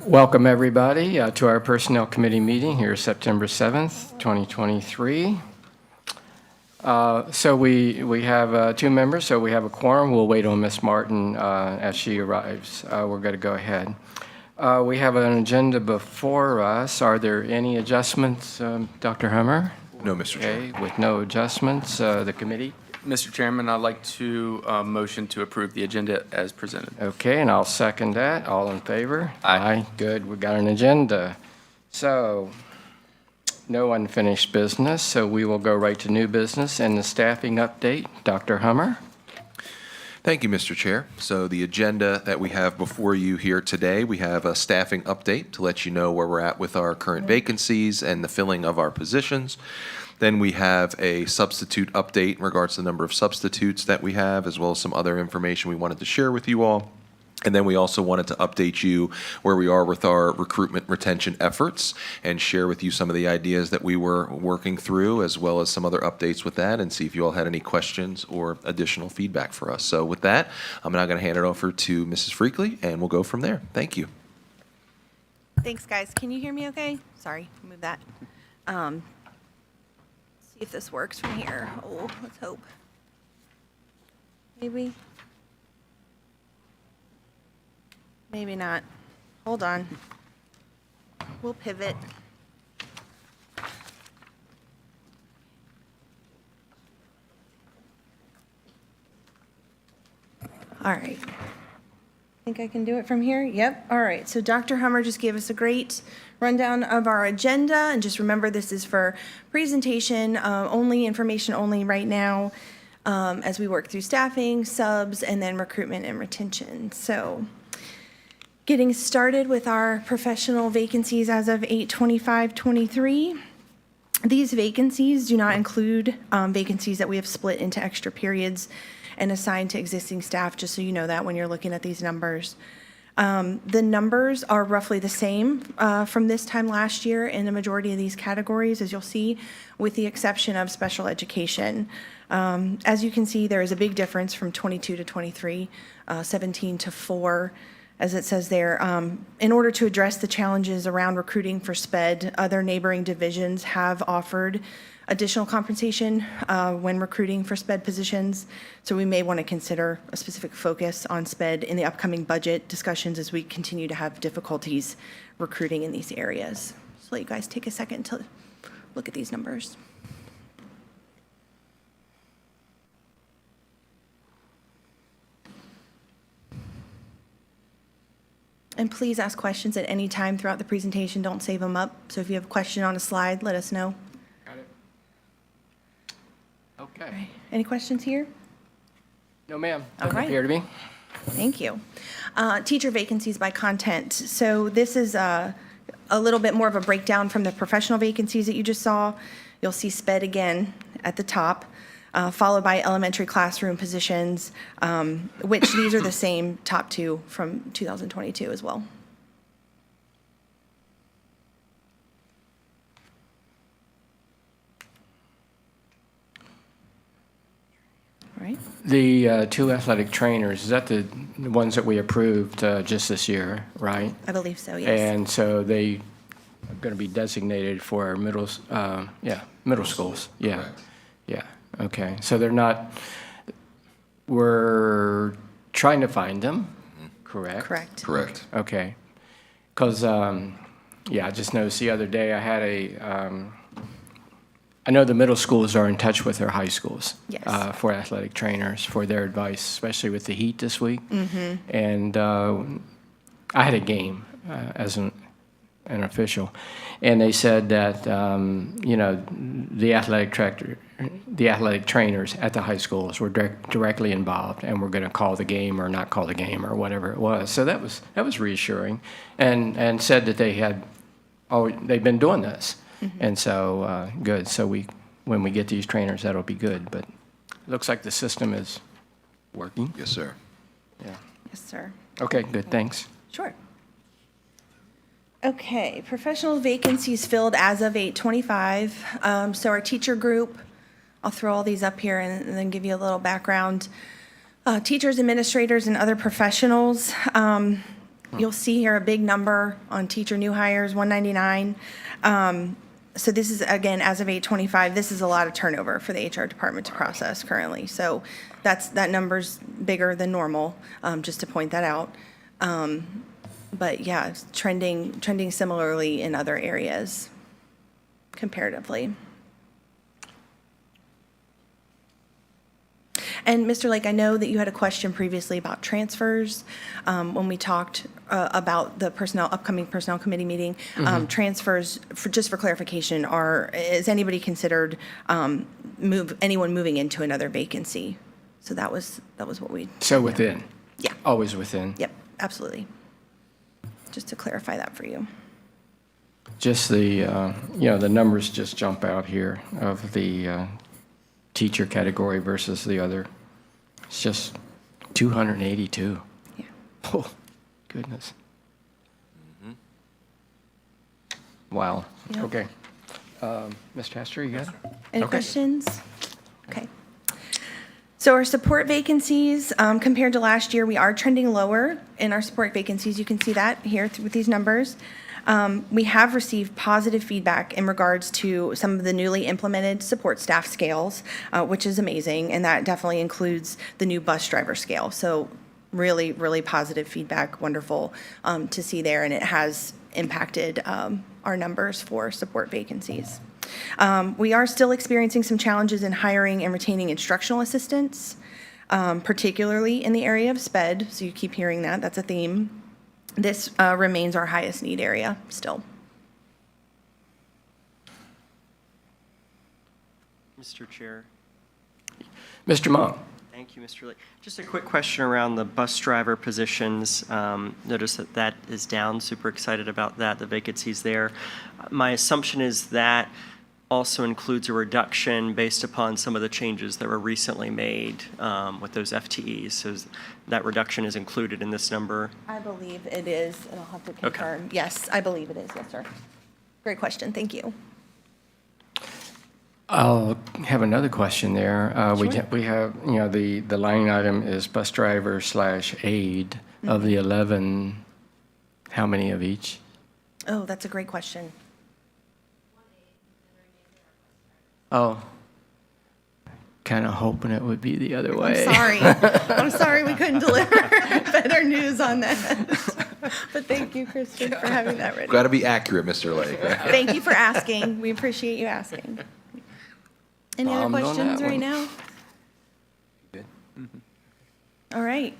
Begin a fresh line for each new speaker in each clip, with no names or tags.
Welcome, everybody, to our Personnel Committee meeting here, September 7th, 2023. So we have two members, so we have a quorum. We'll wait on Ms. Martin as she arrives. We're going to go ahead. We have an agenda before us. Are there any adjustments, Dr. Hummer?
No, Mr. Chair.
Okay, with no adjustments, the committee?
Mr. Chairman, I'd like to motion to approve the agenda as presented.
Okay, and I'll second that. All in favor?
Aye.
Good, we got an agenda. So, no unfinished business, so we will go right to new business and the staffing update. Dr. Hummer?
Thank you, Mr. Chair. So the agenda that we have before you here today, we have a staffing update to let you know where we're at with our current vacancies and the filling of our positions. Then we have a substitute update in regards to the number of substitutes that we have, as well as some other information we wanted to share with you all. And then we also wanted to update you where we are with our recruitment retention efforts and share with you some of the ideas that we were working through, as well as some other updates with that, and see if you all had any questions or additional feedback for us. So with that, I'm now going to hand it over to Mrs. Freakley, and we'll go from there. Thank you.
Thanks, guys. Can you hear me okay? Sorry, move that. See if this works from here. Oh, let's hope. Maybe. Maybe not. Hold on. We'll pivot. All right. Think I can do it from here? Yep. All right. So Dr. Hummer just gave us a great rundown of our agenda. And just remember, this is for presentation only, information only right now, as we work through staffing, subs, and then recruitment and retention. So getting started with our professional vacancies as of 8/25/23. These vacancies do not include vacancies that we have split into extra periods and assigned to existing staff, just so you know that when you're looking at these numbers. The numbers are roughly the same from this time last year in the majority of these categories, as you'll see, with the exception of special education. As you can see, there is a big difference from 22 to 23, 17 to 4. As it says there, in order to address the challenges around recruiting for SPED, other neighboring divisions have offered additional compensation when recruiting for SPED positions. So we may want to consider a specific focus on SPED in the upcoming budget discussions as we continue to have difficulties recruiting in these areas. So let you guys take a second to look at these numbers. And please ask questions at any time throughout the presentation. Don't save them up. So if you have a question on a slide, let us know.
Got it. Okay.
All right. Any questions here?
No, ma'am.
All
Doesn't
right.
appear to be.
Thank you. Teacher vacancies by content. So this is a little bit more of a breakdown from the professional vacancies that you just saw. You'll see SPED again at the top, followed by elementary classroom positions, which these are the same top two from 2022 as well. All right.
The two athletic trainers, is that the ones that we approved just this year, right?
I believe so, yes.
And so they are going to be designated for our middle schools. Yeah,
Correct.
yeah, okay. So they're not, we're trying to find them, correct?
Correct.
Correct.
Okay. Because, yeah, I just noticed the other day I had I know the middle schools are in touch with their high schools.
Yes.
For athletic trainers, for their advice, especially with the heat this week. Mm-hmm. And I had a game as an official, and they said that, you know, the athletic trainers at the high schools were directly involved and were going to call the game or not call the game or whatever it was. So that was reassuring, and said that they've been doing this. Mm-hmm. And so, good. So when we get these trainers, that'll be good. But it looks like the system is working.
Yes, sir.
Yeah.
Yes, sir.
Okay, good, thanks.
Sure. Okay, professional vacancies filled as of 8/25. So our teacher group, I'll throw all these up here and then give you a little background. Teachers, administrators, and other professionals. You'll see here a big number on teacher new hires, 199. So this is, again, as of 8/25, this is a lot of turnover for the HR department to process currently. So that number's bigger than normal, just to point that out. But yeah, it's trending similarly in other areas comparatively. And Mr. Lake, I know that you had a question previously about transfers. When we talked about the upcoming personnel committee meeting, transfers, just for clarification, is anybody considered anyone moving into another vacancy? So that was what we.
So within?
Yeah.
Always within?
Yep, absolutely. Just to clarify that for you.
Just the numbers just jump out here of the teacher category versus the other. It's just 282.
Yeah.
Oh, goodness. Wow.
Yep.
Okay. Ms. Chester, you got it?
Any
Okay.
questions? Okay. So our support vacancies, compared to last year, we are trending lower in our support vacancies. You can see that here with these numbers. We have received positive feedback in regards to some of the newly implemented support staff scales, which is amazing, and that definitely includes the new bus driver scale. So really, really positive feedback, wonderful to see there, and it has impacted our numbers for support vacancies. We are still experiencing some challenges in hiring and retaining instructional assistants, particularly in the area of SPED, so you keep hearing that, that's a theme. This remains our highest need area still.
Mr. Chair.
Mr. Monk?
Thank you, Mr. Lee. Just a quick question around the bus driver positions. Notice that is down. Super excited about that, the vacancies there. My assumption is that also includes a reduction based upon some of the changes that were recently made with those FTEs. So that reduction is included in this number?
I believe it is, and I'll have to confirm. Okay. Yes, I believe it is, yes, sir. Great question, thank you.
I'll have another question there.
Sure.
We have, the line item is bus driver / aide. Of the 11, how many of each?
Oh, that's a great question.
Oh, kind of hoping it would be the other way.
I'm sorry. I'm sorry we couldn't deliver better news on that. But thank you, Kristen, for having that ready.
Got to be accurate, Mr. Lake. Right?
Thank you for asking. We appreciate you asking. Any other
Bombed on
questions
that
right
one.
now? All right.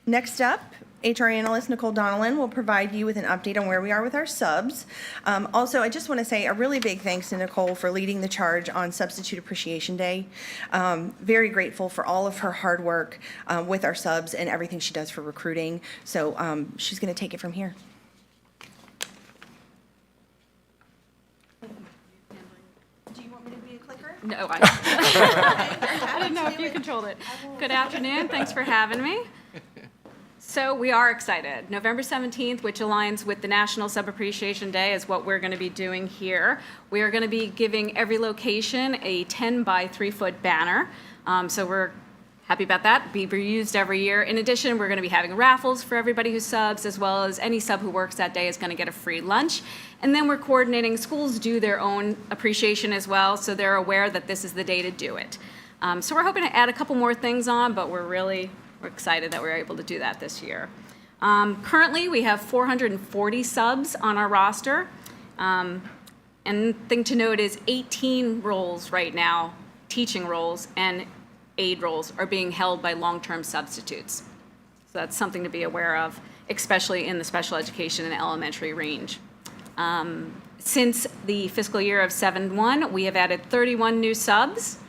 Next up, HR analyst Nicole Donnellan will provide you with an update on where we are with our subs. Also, I just want to say a really big thanks to Nicole for leading the charge on Substitute Appreciation Day. Very grateful for all of her hard work with our subs and everything she does for recruiting. So she's going to take it from here. Do you want me to be a clicker?
No, I didn't know if you controlled it. Good afternoon, thanks for having me. So we are excited. November 17th, which aligns with the National Sub Appreciation Day, is what we're going to be doing here. We are going to be giving every location a 10 by 3 foot banner. So we're happy about that. Be reused every year. In addition, we're going to be having raffles for everybody who subs, as well as any sub who works that day is going to get a free lunch. And then we're coordinating, schools do their own appreciation as well, so they're aware that this is the day to do it. So we're hoping to add a couple more things on, but we're excited that we're able to do that this year. Currently, we have 440 subs on our roster. And thing to note is 18 roles right now, teaching roles and aid roles, are being held by long-term substitutes. So that's something to be aware of, especially in the special education and elementary range. Since the fiscal year of 7-1, we have added 31 new subs,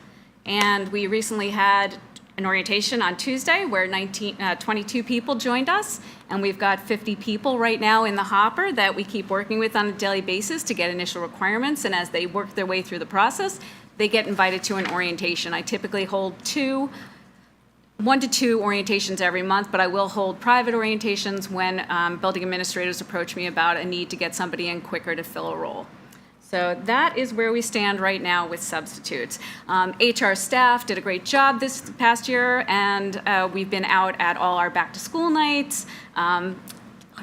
and we recently had an orientation on Tuesday where 22 people joined us, and we've got 50 people right now in the hopper that we keep working with on a daily basis to get initial requirements, and as they work their way through the process, they get invited to an orientation. I typically hold 1 to 2 orientations every month, but I will hold private orientations when building administrators approach me about a need to get somebody in quicker to fill a role. So that is where we stand right now with substitutes. HR staff did a great job this past year, and we've been out at all our back-to-school nights.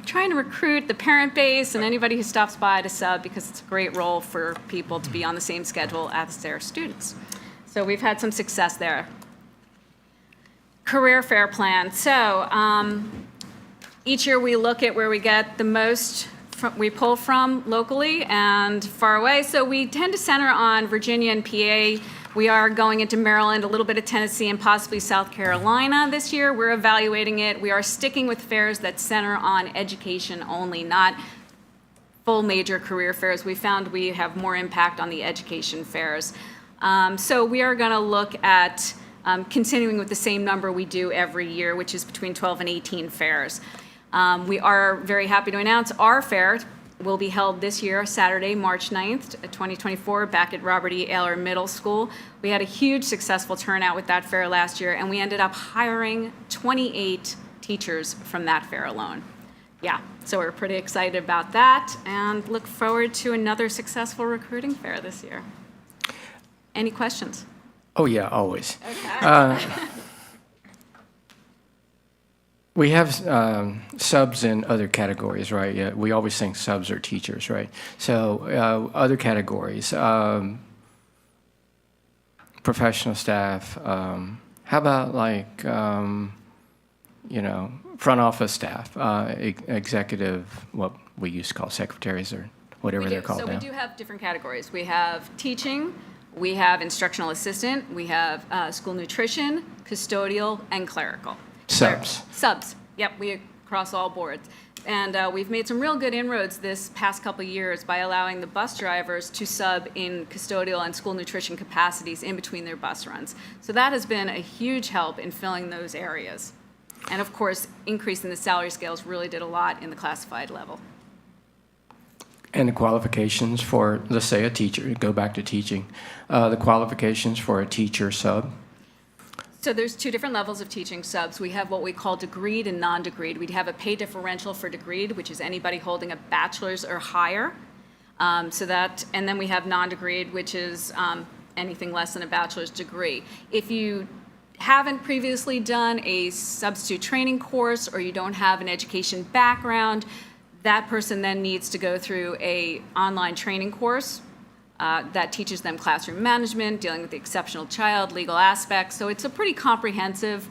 trying to recruit the parent base and anybody who stops by to sub, because it's a great role for people to be on the same schedule as their students. So we've had some success there. Career fair plan. So each year we look at where we get the most we pull from locally and far away. So we tend to center on Virginia and PA. We are going into Maryland, a little bit of Tennessee, and possibly South Carolina this year. We're evaluating it. We are sticking with fairs that center on education only, not full major career fairs. We found we have more impact on the education fairs. So we are going to look at continuing with the same number we do every year, which is between 12 and 18 fairs. We are very happy to announce our fair will be held this year, Saturday, March 9th, 2024, back at Robert E. Ayler Middle School. We had a huge successful turnout with that fair last year, and we ended up hiring 28 teachers from that fair alone. Yeah, so we're pretty excited about that and look forward to another successful recruiting fair this year. Any questions?
Oh, yeah, always.
Okay.
We have subs in other categories, right? Yeah, we always think subs are teachers, right? So other categories, professional staff. How about like, front office staff, executive, what we used to call secretaries or whatever
We
they're
do.
called
So
now?
we do have different categories. We have teaching, we have instructional assistant, we have school nutrition, custodial, and clerical.
Subs.
Subs, yep, we across all boards. And we've made some real good inroads this past couple of years by allowing the bus drivers to sub in custodial and school nutrition capacities in between their bus runs. So that has been a huge help in filling those areas. And of course, increasing the salary scales really did a lot in the classified level.
And the qualifications for, let's say, a teacher, go back to teaching, the qualifications for a teacher sub?
So there's two different levels of teaching subs. We have what we call degreed and non-degreed. We'd have a pay differential for degreed, which is anybody holding a bachelor's or higher. And then we have non-degreed, which is anything less than a bachelor's degree. If you haven't previously done a substitute training course or you don't have an education background, that person then needs to go through a online training course that teaches them classroom management, dealing with the exceptional child, legal aspects. So it's a pretty comprehensive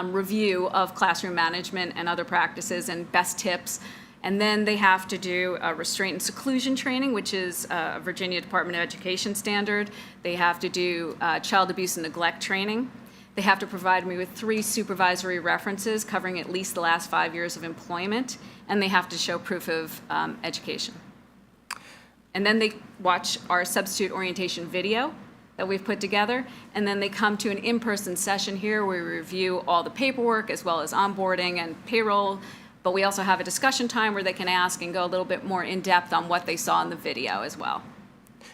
review of classroom management and other practices and best tips. And then they have to do a restraint and seclusion training, which is a Virginia Department of Education standard. They have to do child abuse and neglect training. They have to provide me with 3 supervisory references covering at least the last 5 years of employment, and they have to show proof of education. And then they watch our substitute orientation video that we've put together, and then they come to an in-person session here where we review all the paperwork as well as onboarding and payroll, but we also have a discussion time where they can ask and go a little bit more in-depth on what they saw in the video as well.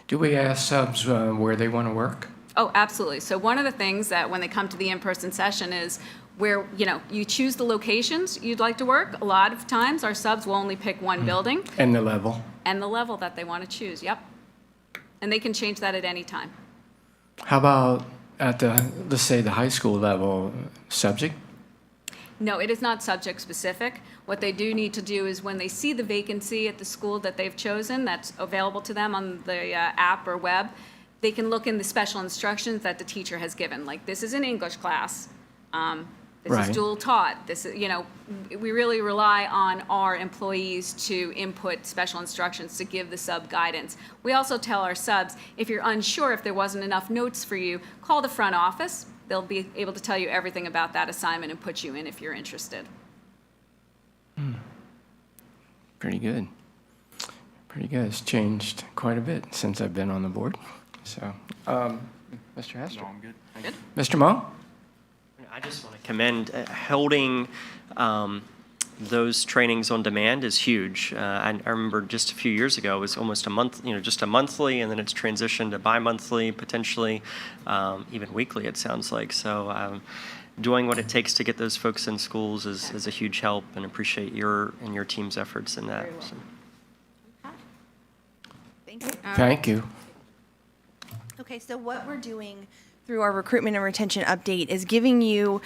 Do we ask subs where they want to work?
Oh, absolutely. So one of the things that when they come to the in-person session is where, you choose the locations you'd like to work. A lot of times our subs will only pick one building
And the level?
and the level that they want to choose, yep. And they can change that at any time.
How about at the, let's say, the high school level subject?
No, it is not subject specific. What they do need to do is when they see the vacancy at the school that they've chosen that's available to them on the app or web, they can look in the special instructions that the teacher has given. Like, this is an English class. This
Right.
is dual taught. This is, we really rely on our employees to input special instructions to give the sub guidance. We also tell our subs, if you're unsure if there wasn't enough notes for you, call the front office. They'll be able to tell you everything about that assignment and put you in if you're interested.
Pretty good. Pretty good. It's changed quite a bit since I've been on the board. So, Mr. Hester?
No, I'm good.
Good?
Mr. Mo?
I just want to commend holding those trainings on demand is huge. I remember just a few years ago, it was almost a month, just a monthly, and then it's transitioned to bi-monthly, potentially even weekly, it sounds like. So doing what it takes to get those folks in schools is a huge help, and appreciate your and your team's efforts in that.
Very well.
So.
Thank you.
Thank you.
Okay, so what we're doing through our recruitment and retention update is giving you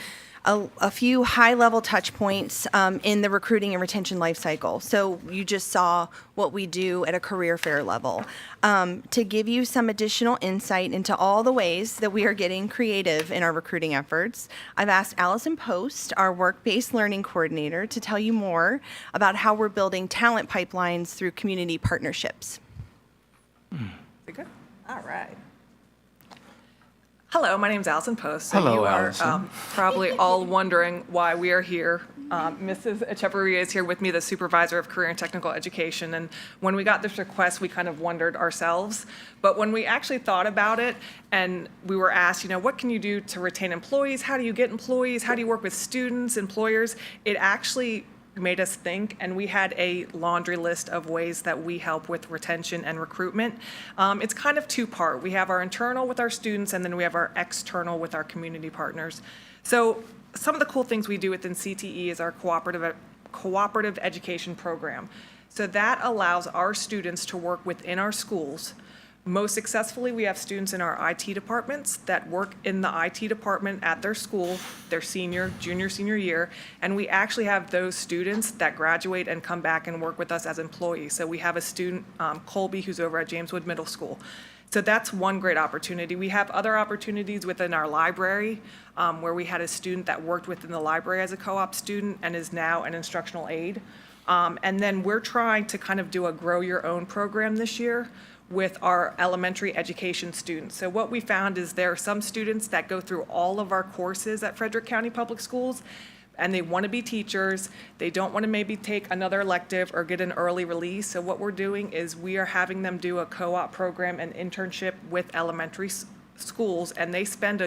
a few high-level touch points in the recruiting and retention life cycle. So you just saw what we do at a career fair level. To give you some additional insight into all the ways that we are getting creative in our recruiting efforts, I've asked Allison Post, our work-based learning coordinator, to tell you more about how we're building talent pipelines through community partnerships.
Good. All right. Hello, my name is Allison Post.
Hello,
you are,
Allison.
probably all wondering why we are here. Mrs. Echeverria is here with me, the supervisor of career and technical education. And when we got this request, we kind of wondered ourselves. But when we actually thought about it and we were asked, what can you do to retain employees? How do you get employees? How do you work with students, employers? It actually made us think, and we had a laundry list of ways that we help with retention and recruitment. It's kind of two-part. We have our internal with our students, and then we have our external with our community partners. So some of the cool things we do within CTE is our cooperative education program. So that allows our students to work within our schools. Most successfully, we have students in our IT departments that work in the IT department at their school, their junior, senior year, and we actually have those students that graduate and come back and work with us as employees. So we have a student, Colby, who's over at James Wood Middle School. So that's one great opportunity. We have other opportunities within our library, where we had a student that worked within the library as a co-op student and is now an instructional aide. And then we're trying to kind of do a grow your own program this year with our elementary education students. So what we found is there are some students that go through all of our courses at Frederick County Public Schools, and they want to be teachers. They don't want to maybe take another elective or get an early release. So what we're doing is we are having them do a co-op program and internship with elementary schools, and they spend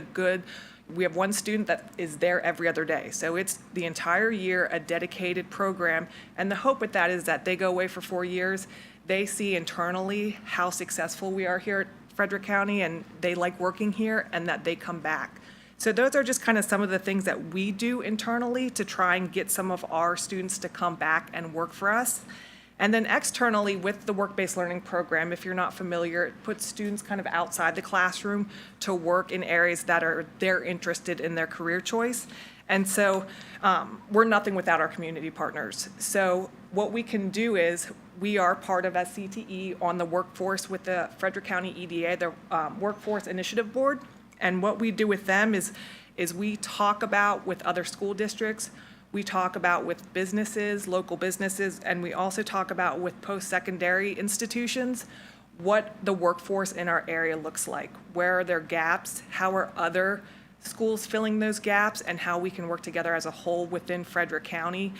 we have one student that is there every other day. So it's the entire year, a dedicated program. And the hope with that is that they go away for 4 years. They see internally how successful we are here at Frederick County, and they like working here, and that they come back. So those are just kind of some of the things that we do internally to try and get some of our students to come back and work for us. And then externally, with the work-based learning program, if you're not familiar, it puts students kind of outside the classroom to work in areas that they're interested in their career choice. And so we're nothing without our community partners. So what we can do is we are part of SCTE on the workforce with the Frederick County EDA, the Workforce Initiative Board. And what we do with them is we talk about with other school districts, we talk about with businesses, local businesses, and we also talk about with post-secondary institutions what the workforce in our area looks like. Where are their gaps? How are other schools filling those gaps, and how we can work together as a whole within Frederick County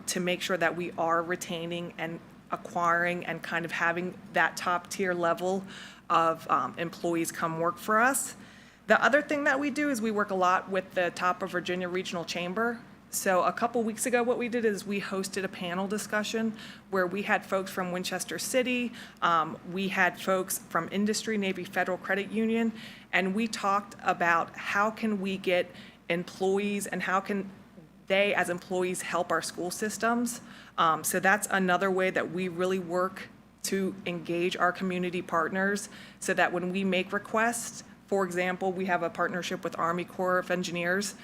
to make sure that we are retaining and acquiring and kind of having that top tier level of employees come work for us. The other thing that we do is we work a lot with the Top of Virginia Regional Chamber. So a couple weeks ago, what we did is we hosted a panel discussion where we had folks from Winchester City, we had folks from industry, Navy Federal Credit Union, and we talked about how can we get employees and how can they as employees help our school systems. So that's another way that we really work to engage our community partners so that when we make requests, for example, we have a partnership with Army Corps of Engineers.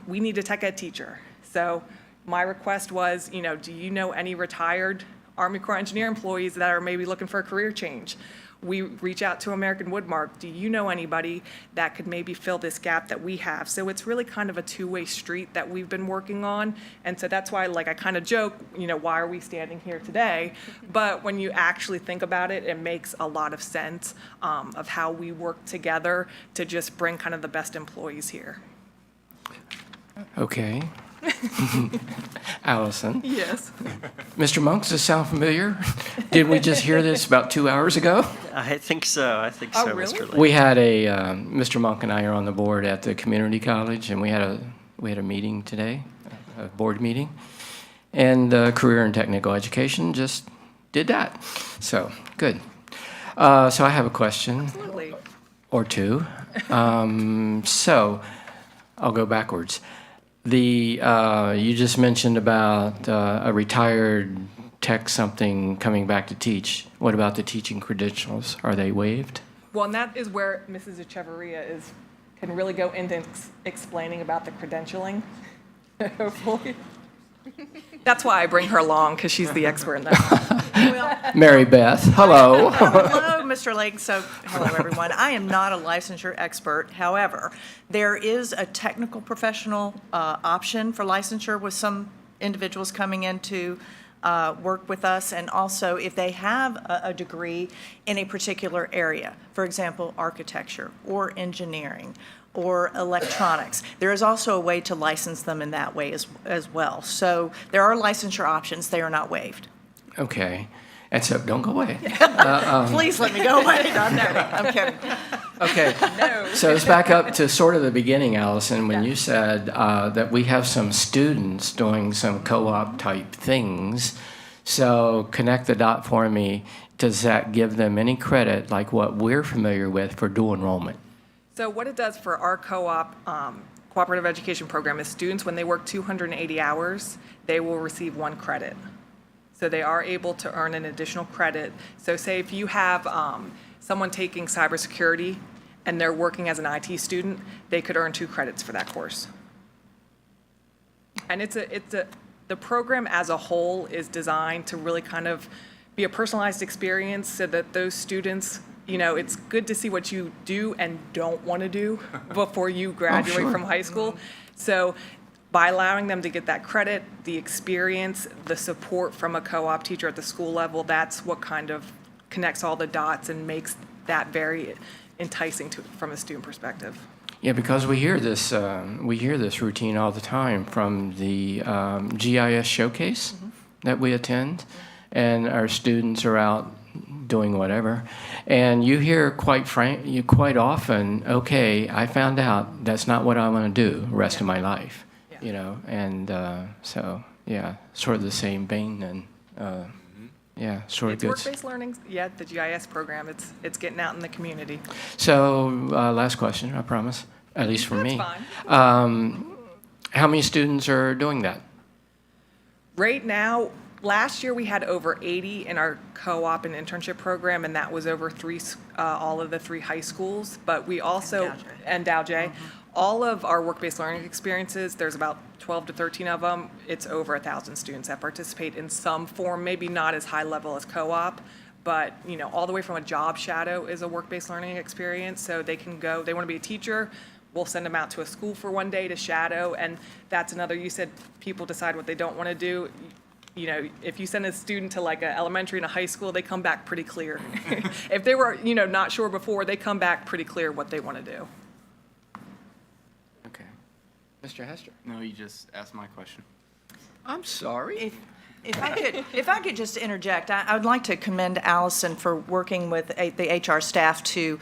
We need a tech ed teacher. So my request was, do you know any retired Army Corps engineer employees that are maybe looking for a career change? We reach out to American Woodmark. Do you know anybody that could maybe fill this gap that we have? So it's really kind of a two-way street that we've been working on. And so that's why, I kind of joke, why are we standing here today? But when you actually think about it, it makes a lot of sense of how we work together to just bring kind of the best employees here.
Okay. Allison.
Yes.
Mr. Monk, does this sound familiar? Did we just hear this about 2 hours ago?
I think so.
Oh, really?
Mr. Lee.
We had Mr. Monk and I are on the board at the community college, and we had a meeting today, a board meeting, and career and technical education just did that. So, good. So I have a question
Absolutely.
or two. So I'll go backwards. You just mentioned about a retired tech something coming back to teach. What about the teaching credentials? Are they waived?
Well, and that is where Mrs. Echeverria is can really go into explaining about the credentialing. Hopefully. That's why I bring her along, because she's the expert in that.
Mary Beth, hello.
Hello, Mr. Lake. So, hello, everyone. I am not a licensure expert. However, there is a technical professional option for licensure with some individuals coming in to work with us. And also, if they have a degree in a particular area, for example, architecture or engineering or electronics, there is also a way to license them in that way as well. So there are licensure options. They are not waived.
Okay, and so don't go away.
Please let me go away. No, I'm kidding.
Okay, so let's back up to sort of the beginning, Allison, when you said that we have some students doing some co-op type things. So connect the dot for me. Does that give them any credit like what we're familiar with for dual enrollment?
So what it does for our co-op cooperative education program is students, when they work 280 hours, they will receive 1 credit. So they are able to earn an additional credit. So say if you have someone taking cybersecurity and they're working as an IT student, they could earn 2 credits for that course. And the program as a whole is designed to really kind of be a personalized experience so that those students, you know, it's good to see what you do and don't want to do before you graduate
sure.
from high school. So by allowing them to get that credit, the experience, the support from a co-op teacher at the school level, that's what kind of connects all the dots and makes that very enticing from a student perspective.
Yeah, because we hear this routine all the time from the GIS showcase that we attend, and our students are out doing whatever, and you hear quite often, okay, I found out that's not what I want to do the rest of my life, you know, and so yeah, sort of the same vein, and yeah, sort of
It's
good.
work-based learning, yeah, the GIS program, it's getting out in the community.
So last question, I promise, at least for me.
That's fine.
How many students are doing that?
Right now, last year we had over 80 in our co-op and internship program, and that was over all of the 3 high schools. But we also, and Dow J, all of our work-based learning experiences, there's about 12 to 13 of them. It's over 1,000 students that participate in some form, maybe not as high level as co-op, but you know, all the way from a job shadow is a work-based learning experience. So they can go, they want to be a teacher, we'll send them out to a school for 1 day to shadow, and that's another, you said people decide what they don't want to do. You know, if you send a student to like an elementary and a high school, they come back pretty clear. If they were, you know, not sure before, they come back pretty clear what they want to do.
Okay. Mr. Hester?
No, you just asked my question.
I'm sorry.
If I could just interject, I would like to commend Allison for working with the HR staff to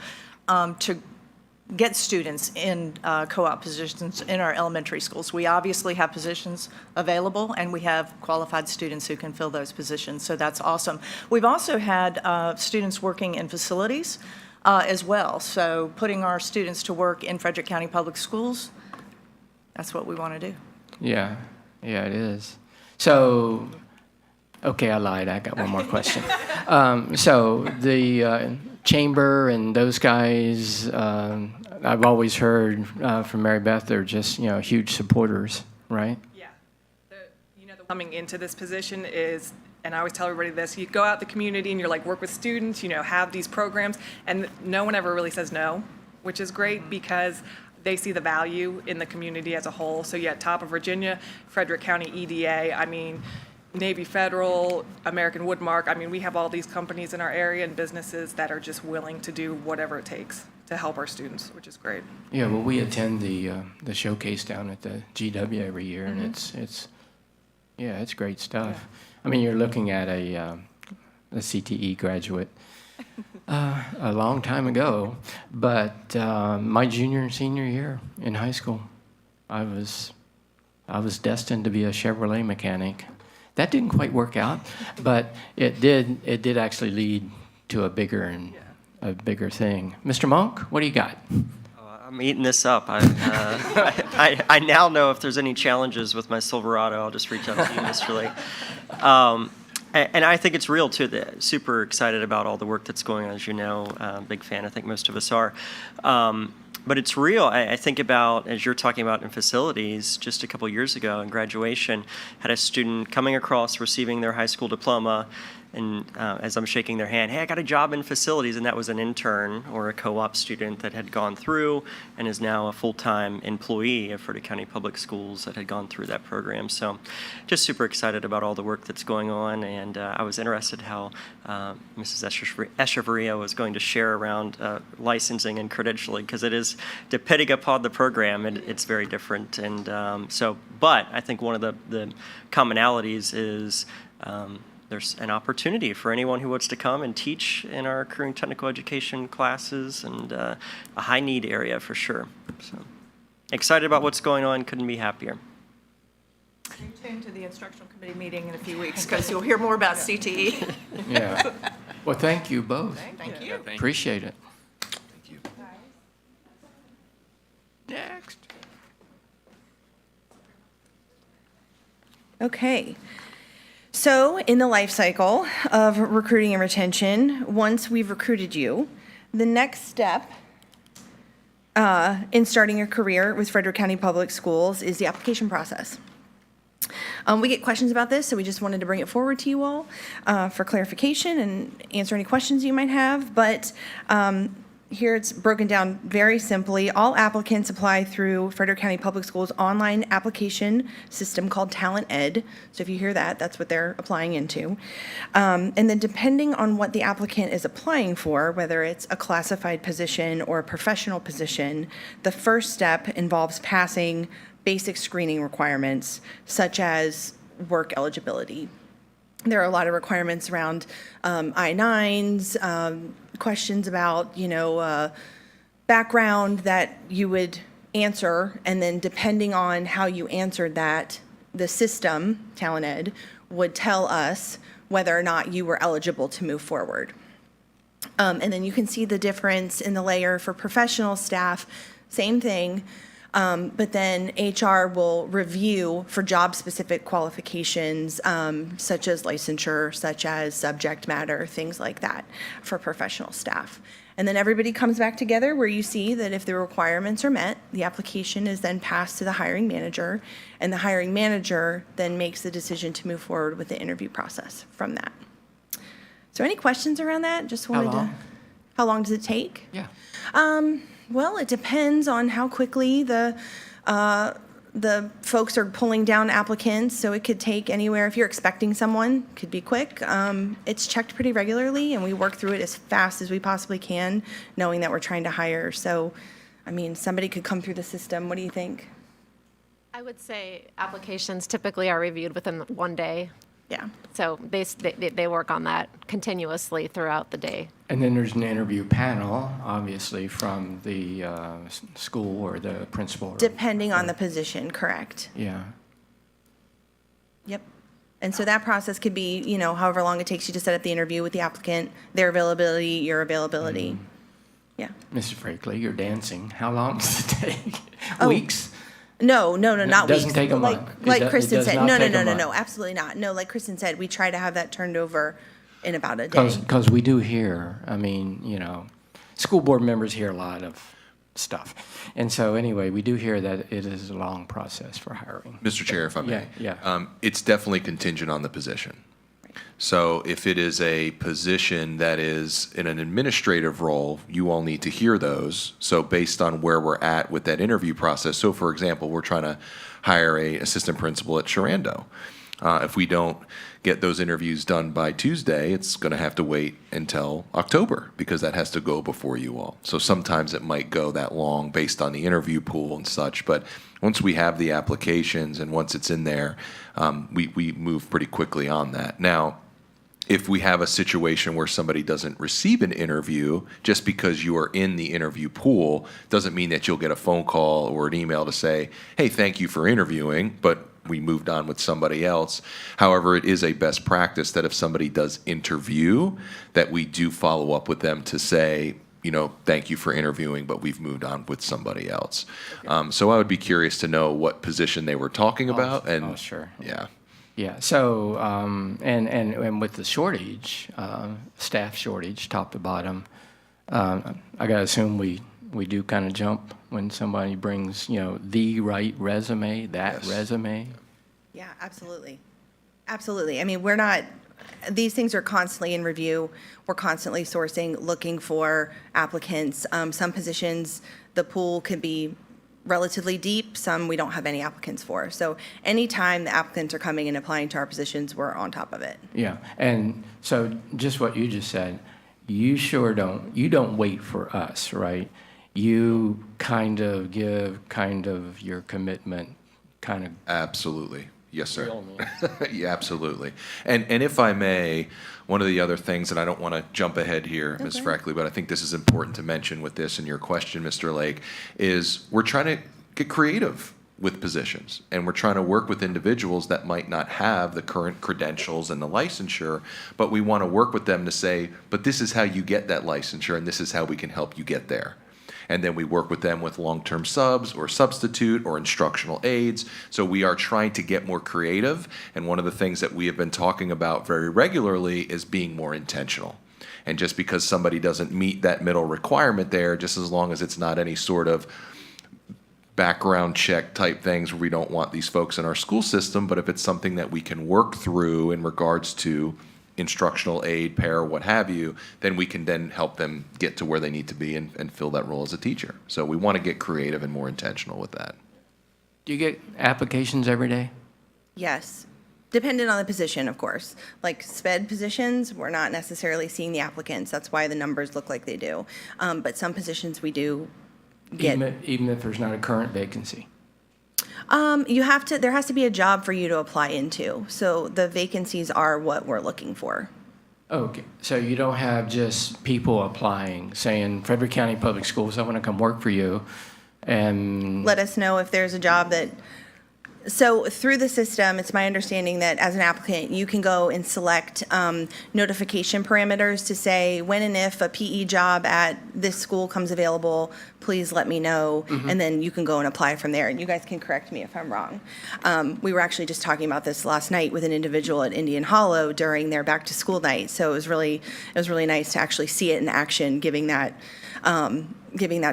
get students in co-op positions in our elementary schools. We obviously have positions available, and we have qualified students who can fill those positions, so that's awesome. We've also had students working in facilities as well, so putting our students to work in Frederick County Public Schools, that's what we want to do.
Yeah, it is. So, okay, I lied. I got one more question. So the chamber and those guys, I've always heard from Mary Beth, they're just, you know, huge supporters, right?
Yeah. Coming into this position is, and I always tell everybody this, you go out the community and you're like, work with students, you know, have these programs, and no one ever really says no, which is great because they see the value in the community as a whole. So yeah, top of Virginia, Frederick County EDA, I mean, Navy Federal, American Woodmark, I mean, we have all these companies in our area and businesses that are just willing to do whatever it takes to help our students, which is great.
Yeah, well, we attend the showcase down at the GW every year, and it's great stuff. Yeah. I mean, you're looking at a CTE graduate a long time ago, but my junior and senior year in high school, I was destined to be a Chevrolet mechanic. That didn't quite work out, but it did actually lead to a bigger thing. Mr. Monk, what do you got?
I'm eating this up. I now know if there's any challenges with my Silverado, I'll just reach out to you, Mr. Lake. And I think it's real, too. Super excited about all the work that's going on, as you know. Big fan, I think most of us are. But it's real. I think about, as you're talking about in facilities, just a couple years ago in graduation, had a student coming across receiving their high school diploma, and as I'm shaking their hand, hey, I got a job in facilities, and that was an intern or a co-op student that had gone through and is now a full-time employee of Frederick County Public Schools that had gone through that program. So just super excited about all the work that's going on, and I was interested how Mrs. Echeverria was going to share around licensing and credentialing, because it is, depending upon the program, it's very different. And but I think one of the commonalities is there's an opportunity for anyone who wants to come and teach in our career and technical education classes, and a high need area for sure. So excited about what's going on, couldn't be happier.
Stay tuned to the instructional committee meeting in a few weeks, because you'll hear more about CTE.
Yeah. Well, thank you both.
Thank you.
Appreciate it.
Thank you.
Next.
Okay. So in the life cycle of recruiting and retention, once we've recruited you, the next step in starting your career with Frederick County Public Schools is the application process. We get questions about this, so we just wanted to bring it forward to you all for clarification and answer any questions you might have. But here it's broken down very simply. All applicants apply through Frederick County Public Schools' online application system called Talent Ed. So if you hear that, that's what they're applying into. And then depending on what the applicant is applying for, whether it's a classified position or a professional position, the first step involves passing basic screening requirements, such as work eligibility. There are a lot of requirements around I-9s, questions about, background that you would answer, and then depending on how you answered that, the system, Talent Ed, would tell us whether or not you were eligible to move forward. And then you can see the difference in the layer for professional staff, same thing. But then HR will review for job-specific qualifications, such as licensure, such as subject matter, things like that for professional staff. And then everybody comes back together where you see that if the requirements are met, the application is then passed to the hiring manager, and the hiring manager then makes the decision to move forward with the interview process from that. So any questions around that? Just wanted to. How long does it take?
Yeah.
Well, it depends on how quickly the folks are pulling down applicants. So it could take anywhere, if you're expecting someone, could be quick. It's checked pretty regularly, and we work through it as fast as we possibly can, knowing that we're trying to hire. So, I mean, somebody could come through the system. What do you think?
I would say applications typically are reviewed within 1 day.
Yeah.
So they work on that continuously throughout the day.
And then there's an interview panel, obviously, from the school or the principal.
Depending on the position, correct.
Yeah.
Yep. And so that process could be, however long it takes you to set up the interview with the applicant, their availability, your availability. Yeah.
Mrs. Frakely, you're dancing. How long does it take?
Oh.
Weeks?
No, not
It doesn't
weeks.
take a month.
Like
It
Kristen
does
said.
not take a month.
No, absolutely not. No, like Kristen said, we try to have that turned over in about a day.
Because we do hear, school board members hear a lot of stuff. And so anyway, we do hear that it is a long process for hiring.
Mr. Chair, if I may.
Yeah.
It's definitely contingent on the position. So if it is a position that is in an administrative role, you all need to hear those. So based on where we're at with that interview process, so for example, we're trying to hire a assistant principal at Sharando. If we don't get those interviews done by Tuesday, it's going to have to wait until October, because that has to go before you all. So sometimes it might go that long based on the interview pool and such. But once we have the applications and once it's in there, we move pretty quickly on that. Now, if we have a situation where somebody doesn't receive an interview, just because you are in the interview pool doesn't mean that you'll get a phone call or an email to say, hey, thank you for interviewing, but we moved on with somebody else. However, it is a best practice that if somebody does interview, that we do follow up with them to say, thank you for interviewing, but we've moved on with somebody else. So I would be curious to know what position they were talking about. And
sure.
Yeah.
Yeah. So, and with the shortage, staff shortage, top to bottom, I got to assume we we do kind of jump when somebody brings, the right resume, that
Yes.
resume.
Yeah, absolutely. Absolutely. I mean, we're not, these things are constantly in review. We're constantly sourcing, looking for applicants. Some positions, the pool could be relatively deep. Some we don't have any applicants for. So anytime the applicants are coming and applying to our positions, we're on top of it.
Yeah, and so just what you just said, you don't wait for us, right? You kind of give your commitment, kind of.
Absolutely. Yes, sir.
Real me.
Yeah, absolutely. And if I may, one of the other things, and I don't want to jump ahead here, Ms.
Okay.
Freckley, but I think this is important to mention with this and your question, Mr. Lake, is we're trying to get creative with positions, and we're trying to work with individuals that might not have the current credentials and the licensure, but we want to work with them to say, but this is how you get that licensure, and this is how we can help you get there. And then we work with them with long-term subs or substitute or instructional aides. So we are trying to get more creative. And one of the things that we have been talking about very regularly is being more intentional. And just because somebody doesn't meet that middle requirement there, just as long as it's not any sort of background check type things where we don't want these folks in our school system, but if it's something that we can work through in regards to instructional aid, pair, what have you, then we can then help them get to where they need to be and fill that role as a teacher. So we want to get creative and more intentional with that.
Do you get applications every day?
Yes, dependent on the position, of course. Like sped positions, we're not necessarily seeing the applicants. That's why the numbers look like they do. But some positions we do get.
Even if there's not a current vacancy?
There has to be a job for you to apply into. So the vacancies are what we're looking for.
Okay, so you don't have just people applying, saying, Frederick County Public Schools, I want to come work for you, and,
Let us know if there's a job that, so through the system, it's my understanding that as an applicant, you can go and select notification parameters to say when and if a PE job at this school comes available, please let me know, and then you can go and apply from there. And you guys can correct me if I'm wrong. We were actually just talking about this last night with an individual at Indian Hollow during their back to school night. So it was really nice to actually see it in action, giving that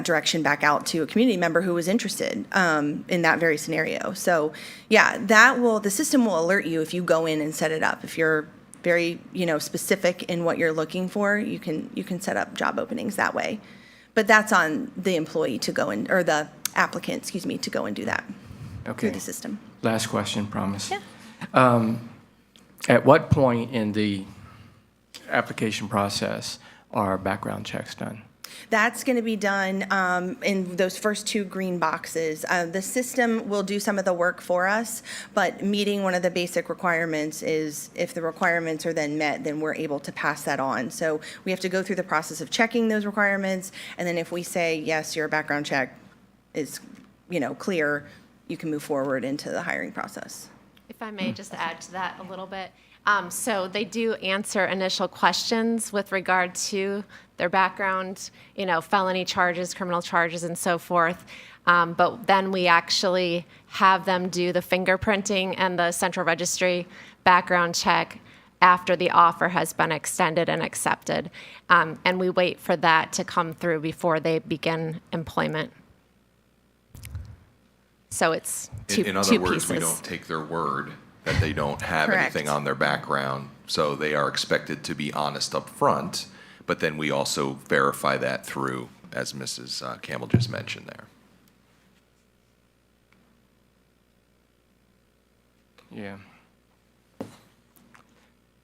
direction back out to a community member who was interested in that very scenario. So yeah, the system will alert you if you go in and set it up. If you're very, specific in what you're looking for, you can set up job openings that way. But that's on the employee to go or the applicant, to go and do that through
okay.
the system.
Last question, promise.
Yeah.
At what point in the application process are background checks done?
That's going to be done in those first two green boxes. The system will do some of the work for us, but meeting one of the basic requirements is if the requirements are then met, then we're able to pass that on. So we have to go through the process of checking those requirements, and then if we say, yes, your background check is, clear, you can move forward into the hiring process.
If I may just add to that a little bit. So they do answer initial questions with regard to their background, felony charges, criminal charges, and so forth. But then we actually have them do the fingerprinting and the central registry background check after the offer has been extended and accepted. And we wait for that to come through before they begin employment. So it's two
In other words, we don't take their word that they don't have
Correct.
anything on their background. So they are expected to be honest up front, but then we also verify that through, as Mrs. Campbell just mentioned there.
Yeah.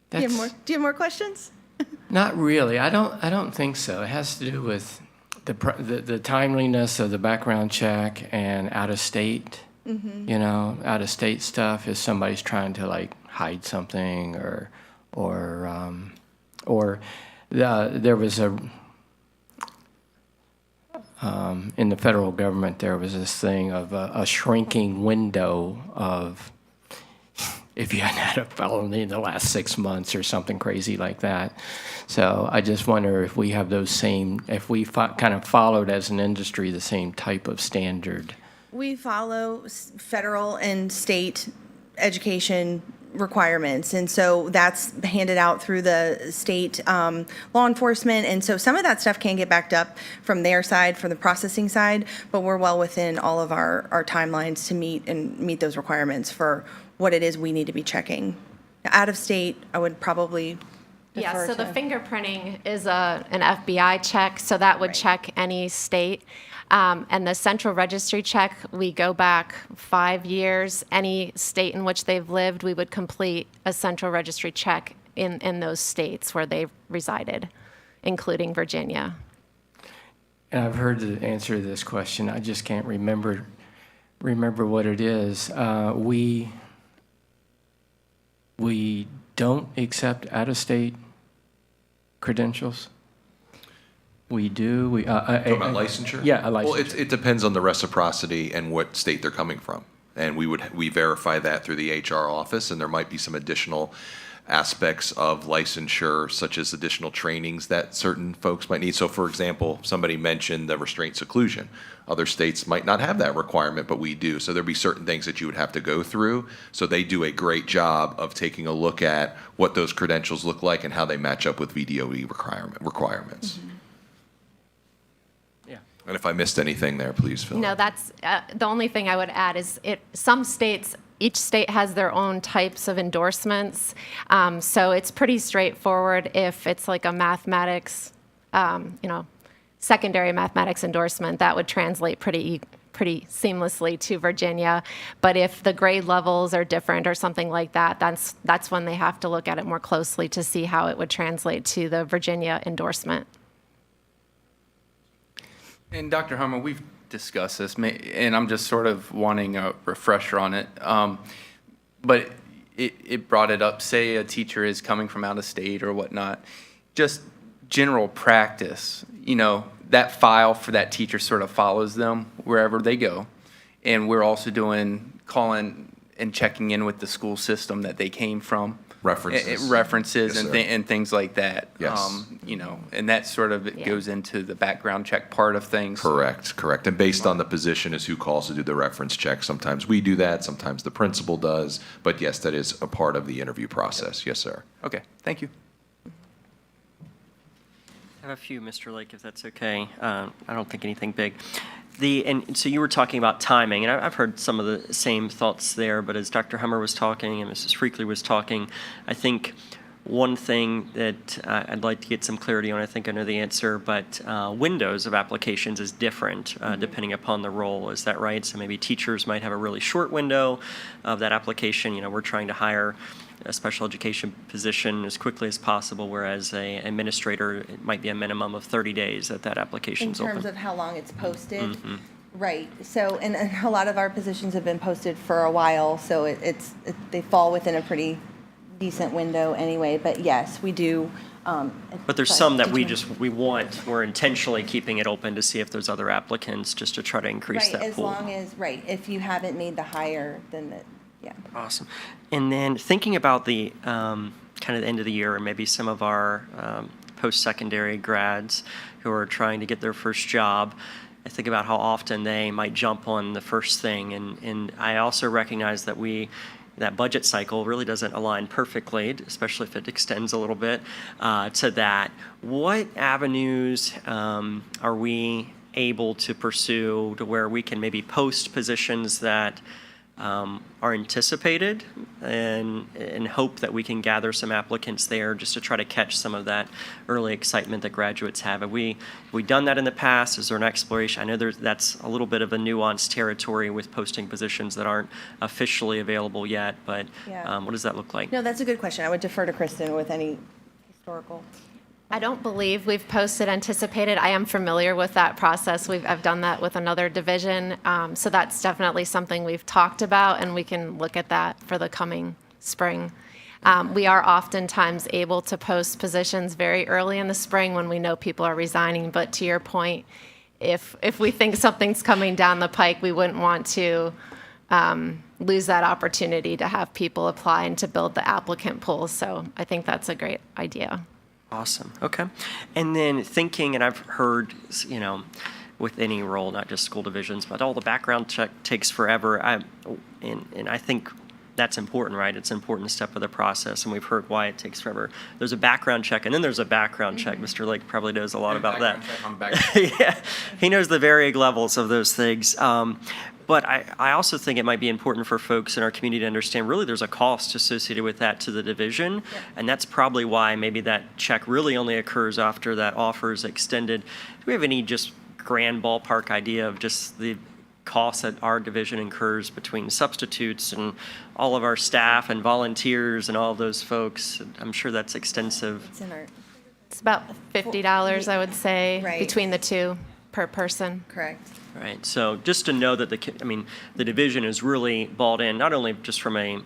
Do you have more questions?
Not really. I don't think so. It has to do with the timeliness of the background check and out of state. Out of state stuff if somebody's trying to hide something there was in the federal government there was this thing of a shrinking window of if you hadn't had a felony in the last 6 months or something crazy like that. So I just wonder if we have if we kind of followed as an industry the same type of standard.
We follow federal and state education requirements. And so that's handed out through the state law enforcement. And so some of that stuff can get backed up from their side, from the processing side, but we're well within all of our timelines to meet those requirements for what it is we need to be checking. Out of state, I would probably
Yeah,
defer
so the
to-
fingerprinting is an FBI check, so that would
Right.
check any state. And the central registry check, we go back 5 years. Any state in which they've lived, we would complete a central registry check in those states where they resided, including Virginia.
And I've heard the answer to this question. I just can't remember what it is. We don't accept out-of-state credentials. We do.
Talking about licensure?
Yeah, a
Well,
licensure.
it depends on the reciprocity and what state they're coming from. And we verify that through the HR office, and there might be some additional aspects of licensure, such as additional trainings that certain folks might need. So, for example, somebody mentioned the restraint seclusion. Other states might not have that requirement, but we do. So there'd be certain things that you would have to go through. So they do a great job of taking a look at what those credentials look like and how they match up with VDOE requirements.
Yeah.
And if I missed anything there, please fill in.
No, that's, the only thing I would add is some states, each state has their own types of endorsements. So it's pretty straightforward if it's like a mathematics, secondary mathematics endorsement, that would translate pretty seamlessly to Virginia. But if the grade levels are different or something like that, that's when they have to look at it more closely to see how it would translate to the Virginia endorsement.
And Dr. Hummer, we've discussed this, and I'm just sort of wanting a refresher on it. But it brought it up, say a teacher is coming from out of state or whatnot, just general practice, that file for that teacher sort of follows them wherever they go. And we're also calling and checking in with the school system that they came from.
References.
References
Yes,
and,
sir.
and things like that.
Yes.
And that sort of it
Yeah.
goes into the background check part of things.
Correct. And based on the position is who calls to do the reference check. Sometimes we do that, sometimes the principal does. But yes, that is a part of the interview process. Yes, sir.
Okay, thank you.
I have a few, Mr. Lake, if that's okay. I don't think anything big. And so you were talking about timing, and I've heard some of the same thoughts there, but as Dr. Hummer was talking and Mrs. Freakley was talking, I think one thing that I'd like to get some clarity on, I think I know the answer, but windows of applications is different depending upon the role. Is that right? So maybe teachers might have a really short window of that application. We're trying to hire a special education position as quickly as possible, whereas a administrator, it might be a minimum of 30 days that application's
In
open.
terms of how long it's posted. Right, so, and a lot of our positions have been posted for a while, so they fall within a pretty decent window anyway, but yes, we do.
But there's some that we're intentionally keeping it open to see if there's other applicants, just to try to increase
Right,
that
as
pool.
long as, right, if you haven't made the hire, then yeah.
Awesome. And then thinking about the kind of the end of the year, and maybe some of our post-secondary grads who are trying to get their first job, I think about how often they might jump on the first thing. And I also recognize that that budget cycle really doesn't align perfectly, especially if it extends a little bit to that. What avenues are we able to pursue to where we can maybe post positions that are anticipated and hope that we can gather some applicants there just to try to catch some of that early excitement that graduates have? Have we done that in the past? Is there an exploration? I know that's a little bit of a nuanced territory with posting positions that aren't officially available yet, but
Yeah.
what does that look like?
No, that's a good question. I would defer to Kristen with any historical.
I don't believe we've posted anticipated. I am familiar with that process. I've done that with another division. So that's definitely something we've talked about, and we can look at that for the coming spring. We are oftentimes able to post positions very early in the spring when we know people are resigning. But to your point, if we think something's coming down the pike, we wouldn't want to lose that opportunity to have people apply and to build the applicant pool. So I think that's a great idea.
Awesome. Okay. And then thinking, and I've heard, with any role, not just school divisions, but all the background check takes forever. And I think that's important, right? It's an important step of the process, and we've heard why it takes forever. There's a background check, and then there's a background check. Mr. Lake probably knows a lot about that. Yeah, he knows the varying levels of those things. But I also think it might be important for folks in our community to understand really there's a cost associated with that to the division. And that's probably why maybe that check really only occurs after that offer is extended. Do we have any just grand ballpark idea of just the costs that our division incurs between substitutes and all of our staff and volunteers and all of those folks? I'm sure that's extensive.
It's in our,
It's about $50, I would say,
Right.
between the two per person.
correct.
Right, so just to know that the division is really bought in, not only just from a,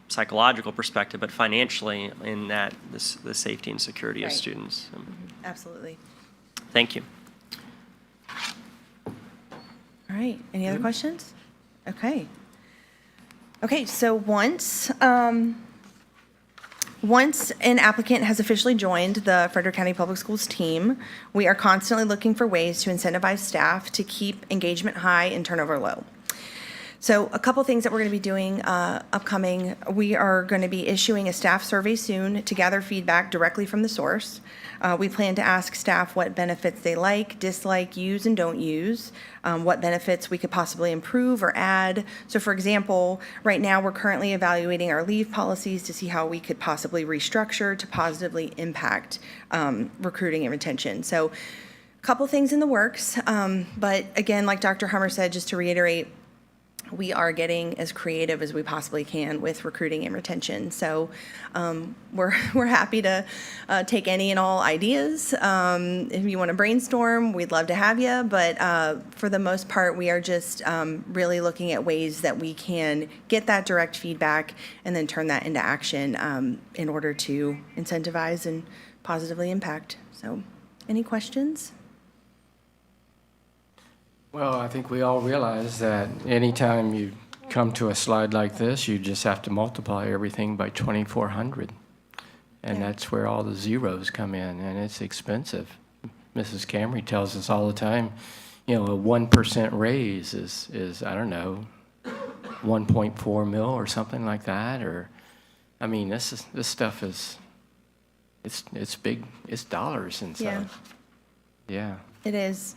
psychological perspective, but financially in that, the safety and security of
Right.
students.
Absolutely.
Thank you.
All right, any other questions? Okay. Okay, so once an applicant has officially joined the Frederick County Public Schools team, we are constantly looking for ways to incentivize staff to keep engagement high and turnover low. So a couple things that we're going to be doing upcoming, we are going to be issuing a staff survey soon to gather feedback directly from the source. We plan to ask staff what benefits they like, dislike, use, and don't use, what benefits we could possibly improve or add. So for example, right now we're currently evaluating our leave policies to see how we could possibly restructure to positively impact recruiting and retention. So a couple things in the works, but again, like Dr. Hummer said, just to reiterate, we are getting as creative as we possibly can with recruiting and retention. So we're happy to take any and all ideas. If you want to brainstorm, we'd love to have you. But for the most part, we are just really looking at ways that we can get that direct feedback and then turn that into action in order to incentivize and positively impact. So any questions?
Well, I think we all realize that anytime you come to a slide like this, you just have to multiply everything by 2,400. And that's where all the zeros come in, and it's expensive. Mrs. Camry tells us all the time, a 1% raise is I don't know, 1.4 mil or something like that. Or, I mean, this stuff is, it's big, it's dollars and stuff. Yeah.
It is.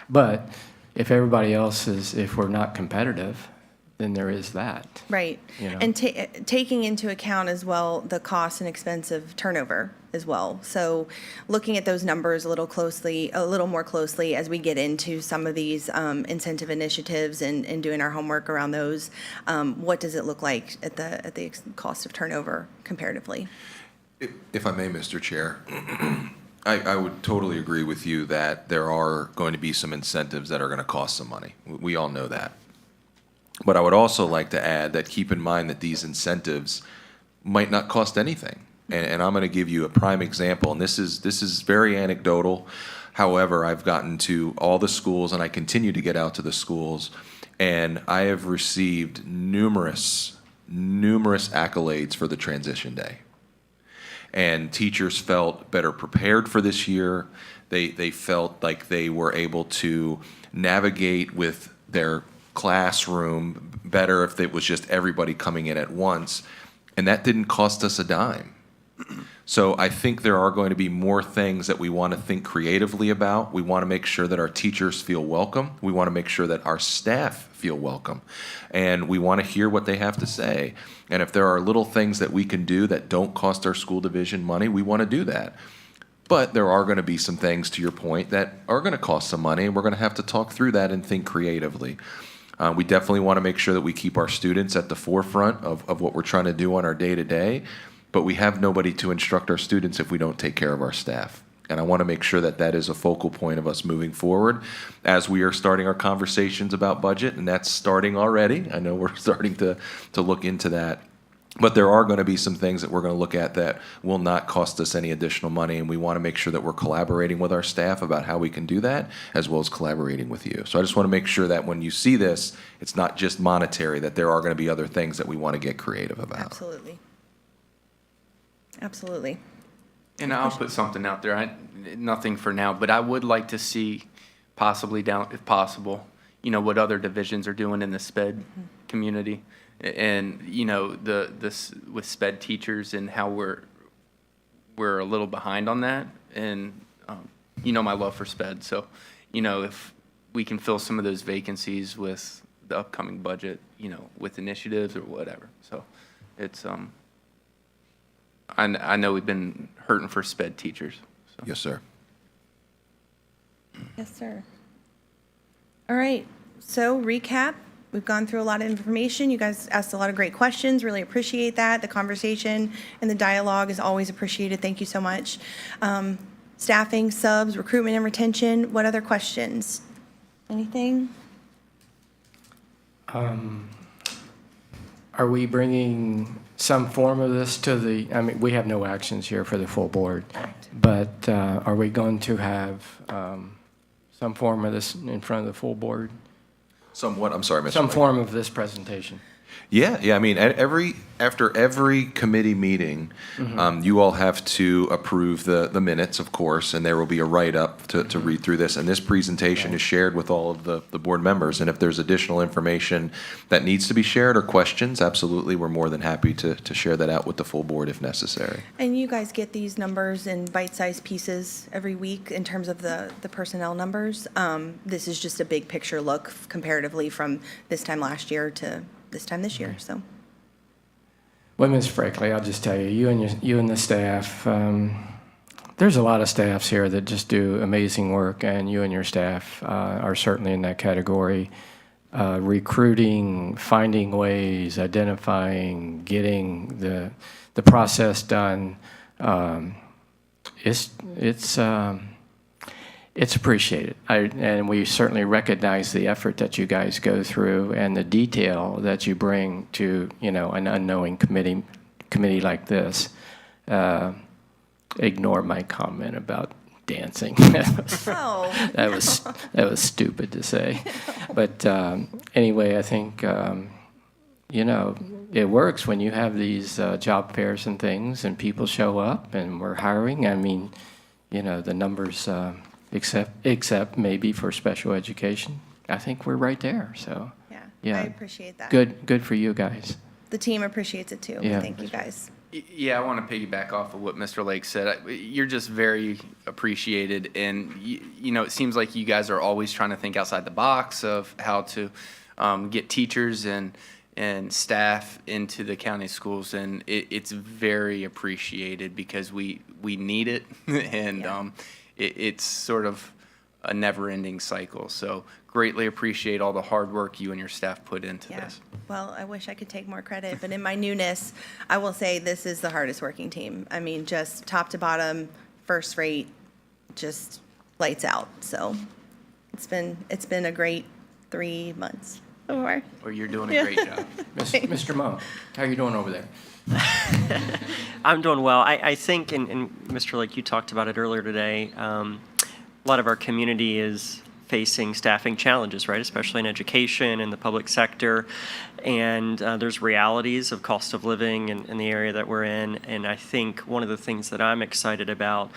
But if everybody else if we're not competitive, then there is that.
Right. And taking into account as well the cost and expense of turnover as well. So looking at those numbers a little more closely as we get into some of these incentive initiatives and doing our homework around those, what does it look like at the cost of turnover comparatively?
If I may, Mr. Chair, I would totally agree with you that there are going to be some incentives that are going to cost some money. We all know that. But I would also like to add that keep in mind that these incentives might not cost anything. And I'm going to give you a prime example, and this is very anecdotal. However, I've gotten to all the schools, and I continue to get out to the schools, and I have received numerous accolades for the transition day. And teachers felt better prepared for this year. They felt like they were able to navigate with their classroom better if it was just everybody coming in at once. And that didn't cost us a dime. So I think there are going to be more things that we want to think creatively about. We want to make sure that our teachers feel welcome. We want to make sure that our staff feel welcome. And we want to hear what they have to say. And if there are little things that we can do that don't cost our school division money, we want to do that. But there are going to be some things, to your point, that are going to cost some money, and we're going to have to talk through that and think creatively. We definitely want to make sure that we keep our students at the forefront of what we're trying to do on our day-to-day. But we have nobody to instruct our students if we don't take care of our staff. And I want to make sure that that is a focal point of us moving forward as we are starting our conversations about budget, and that's starting already. I know we're starting to look into that. But there are going to be some things that we're going to look at that will not cost us any additional money, and we want to make sure that we're collaborating with our staff about how we can do that, as well as collaborating with you. So I just want to make sure that when you see this, it's not just monetary, that there are going to be other things that we want to get creative about.
Absolutely. Absolutely.
And I'll put something out there. Nothing for now, but I would like to see possibly down, if possible, what other divisions are doing in the SPED community. And, you know, this with sped teachers and how we're a little behind on that. And, you know, my love for sped. So, you know, if we can fill some of those vacancies with the upcoming budget, you know, with initiatives or whatever. So it's, I know we've been hurting for sped teachers. So.
Yes, sir.
Yes, sir. All right, so recap. We've gone through a lot of information. You guys asked a lot of great questions. Really appreciate that. The conversation and the dialogue is always appreciated. Thank you so much. Staffing, subs, recruitment and retention. What other questions? Anything?
Are we bringing some form of this to the, I mean, we have no actions here for the full board, but are we going to have some form of this in front of the full board?
Somewhat, I'm sorry, Mr.
Some
Lake.
form of this presentation?
Yeah, I mean, after every committee meeting, you all have to approve the minutes, of course, and there will be a write-up to read through this. And this presentation is shared with all of the board members. And if there's additional information that needs to be shared or questions, absolutely, we're more than happy to share that out with the full board if necessary.
And you guys get these numbers in bite-sized pieces every week in terms of the personnel numbers. This is just a big picture look comparatively from this time last year to this time this year, so.
Well, Ms. Frakely, I'll just tell you, you and the staff, there's a lot of staffs here that just do amazing work, and you and your staff are certainly in that category. Recruiting, finding ways, identifying, getting the process done. It's appreciated, and we certainly recognize the effort that you guys go through and the detail that you bring to, you know, an unknowing committee like this. Ignore my comment about dancing.
Oh.
That was stupid to say, but anyway, I think you know, it works when you have these job fairs and things, and people show up, and we're hiring. I mean, you know, the numbers. Except maybe for special education, I think we're right there. So
Yeah, I appreciate that.
Good for you guys.
The team appreciates it too.
Yeah.
Thank you guys.
Yeah, I want to piggyback off of what Mr. Lake said. You're just very appreciated, and you know, it seems like you guys are always trying to think outside the box of how to get teachers and staff into the county schools, and it's very appreciated because we need it, and it's sort of a never-ending cycle. So greatly appreciate all the hard work you and your staff put into this.
Well, I wish I could take more credit, but in my newness, I will say this is the hardest working team. I mean, just top to bottom, first rate, just lights out. So it's been a great 3 months so far.
Well, you're doing a great job.
Mr. Monk, how are you doing over there?
I'm doing well. I think, and Mr. Lake, you talked about it earlier today, a lot of our community is facing staffing challenges, right? Especially in education and the public sector. And there's realities of cost of living in the area that we're in. And I think one of the things that I'm excited about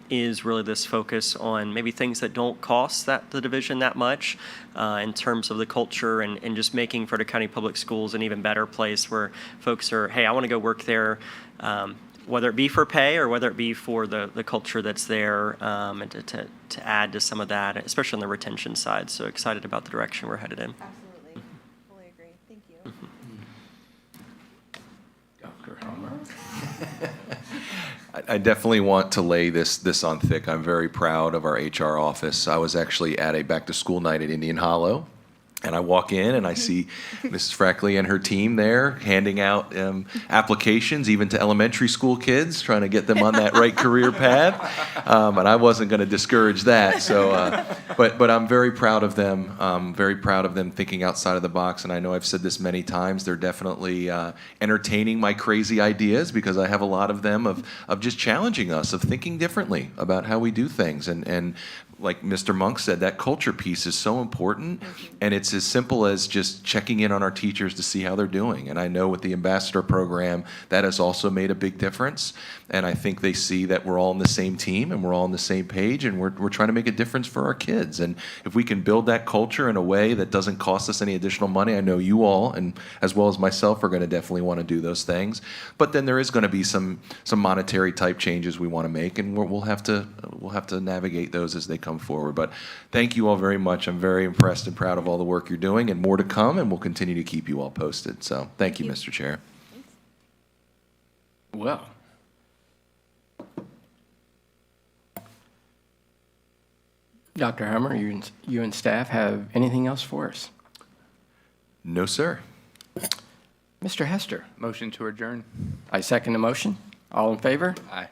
is really this focus on maybe things that don't cost the division that much in terms of the culture and just making Frederick County Public Schools an even better place where folks are, hey, I want to go work there. Whether it be for pay or whether it be for the culture that's there, and to add to some of that, especially on the retention side. So excited about the direction we're headed in.
Absolutely. Fully agree. Thank you.
Dr. Helmer?
I definitely want to lay this on thick. I'm very proud of our HR office. I was actually at a back-to-school night at Indian Hollow, and I walk in and I see Mrs. Frackley and her team there handing out applications, even to elementary school kids, trying to get them on that right career path. And I wasn't going to discourage that. So, but I'm very proud of them. Very proud of them thinking outside of the box. And I know I've said this many times. They're definitely entertaining my crazy ideas because I have a lot of them of just challenging us, of thinking differently about how we do things. And like Mr. Monk said, that culture piece is so important, and it's as simple as just checking in on our teachers to see how they're doing. And I know with the ambassador program, that has also made a big difference. And I think they see that we're all on the same team and we're all on the same page, and we're trying to make a difference for our kids. And if we can build that culture in a way that doesn't cost us any additional money, I know you all, and as well as myself, are going to definitely want to do those things. But then there is going to be some monetary type changes we want to make, and we'll have to navigate those as they come forward. But thank you all very much. I'm very impressed and proud of all the work you're doing, and more to come, and we'll continue to keep you all posted. So thank you, Mr. Chair.
Well, Dr. Hummer, you and staff have anything else for us?
No, sir.
Mr. Hester,
Motion to adjourn.
I second the motion. All in favor?
Aye.